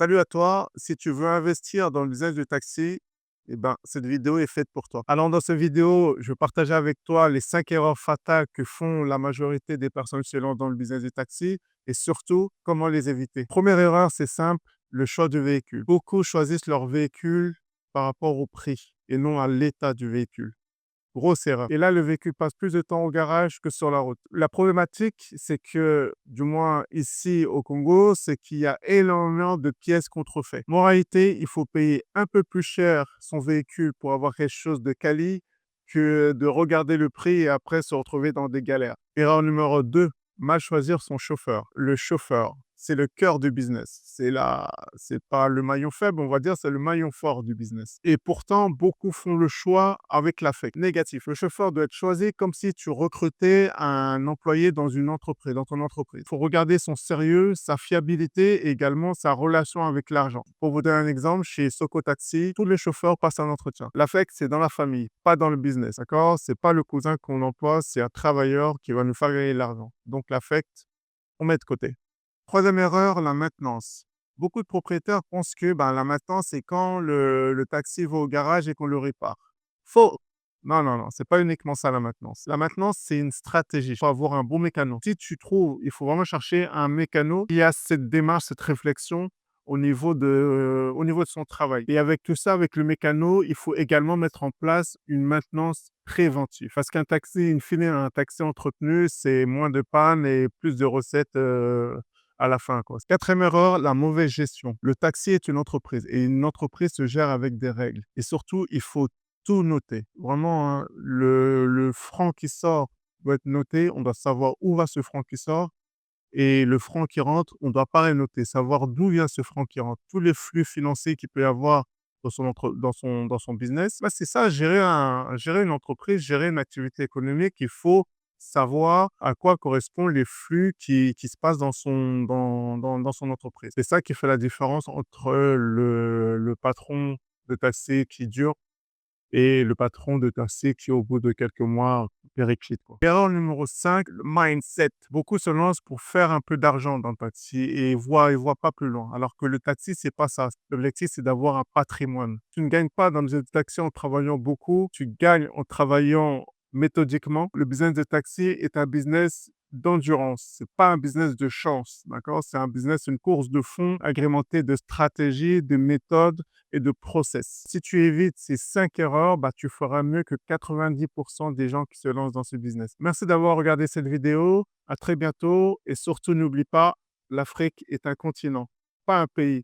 Salut à toi, si tu veux investir dans le business du taxi, cette vidéo est faite pour toi. Alors, dans cette vidéo, je vais partager avec toi les 5 erreurs fatales que font la majorité des personnes qui se lancent dans le business du taxi et surtout, comment les éviter. Première erreur, c'est simple, le choix du véhicule. Beaucoup choisissent leur véhicule par rapport au prix et non à l'état du véhicule. Grosse erreur. Et là, le véhicule passe plus de temps au garage que sur la route. La problématique, c'est que, du moins ici au Congo, c'est qu'il y a énormément de pièces contrefaites. Moralité, il faut payer un peu plus cher son véhicule pour avoir quelque chose de quali que de regarder le prix et après se retrouver dans des galères. Erreur numéro 2, mal choisir son chauffeur. Le chauffeur, c'est le cœur du business. C'est pas le maillon faible, on va dire, c'est le maillon fort du business. Et pourtant, beaucoup font le choix avec l'affect. Négatif. Le chauffeur doit être choisi comme si tu recrutais un employé dans une entreprise, dans ton entreprise. Il faut regarder son sérieux, sa fiabilité et également sa relation avec l'argent. Pour vous donner un exemple, chez Soko Taxi, tous les chauffeurs passent un entretien. L'affect, c'est dans la famille, pas dans le business, d'accord? C'est pas le cousin qu'on emploie, c'est un travailleur qui va nous faire gagner de l'argent. Donc l'affect, on met de côté. Troisième erreur, la maintenance. Beaucoup de propriétaires pensent que la maintenance, c'est quand le taxi va au garage et qu'on le répare. Faux! Non, non, non, c'est pas uniquement ça la maintenance. La maintenance, c'est une stratégie. Il faut avoir un bon mécano. Si tu trouves, il faut vraiment chercher un mécano qui a cette démarche, cette réflexion au niveau de son travail. Et avec tout ça, avec le mécano, il faut également mettre en place une maintenance préventive. Parce qu'un taxi, in fine, un taxi entretenu, c'est moins de panne et plus de recettes à la fin, quoi. Quatrième erreur, la mauvaise gestion. Le taxi est une entreprise et une entreprise se gère avec des règles. Et surtout, il faut tout noter. Vraiment, hein, le franc qui sort doit être noté. On doit savoir où va ce franc qui sort et le franc qui rentre, on doit pas les noter. Savoir d'où vient ce franc qui rentre. Tous les flux financiers qu'il peut y avoir dans son business, c'est ça, gérer une entreprise, gérer une activité économique. Il faut savoir à quoi correspondent les flux qui se passent dans son entreprise. C'est ça qui fait la différence entre le patron de taxi qui dure et le patron de taxi qui, au bout de quelques mois, périclite, quoi. Erreur numéro 5, le mindset. Beaucoup se lancent pour faire un peu d'argent dans le taxi et ils voient pas plus loin. Alors que le taxi, c'est pas ça. L'objectif, c'est d'avoir un patrimoine. Tu ne gagnes pas dans le business de taxi en travaillant beaucoup, tu gagnes en travaillant méthodiquement. Le business de taxi est un business d'endurance. C'est pas un business de chance, d'accord? C'est un business, une course de fond agrémentée de stratégies, de méthodes et de process. Si tu évites ces 5 erreurs, tu feras mieux que 90% des gens qui se lancent dans ce business. Merci d'avoir regardé cette vidéo. À très bientôt et surtout n'oublie pas, l'Afrique est un continent, pas un pays.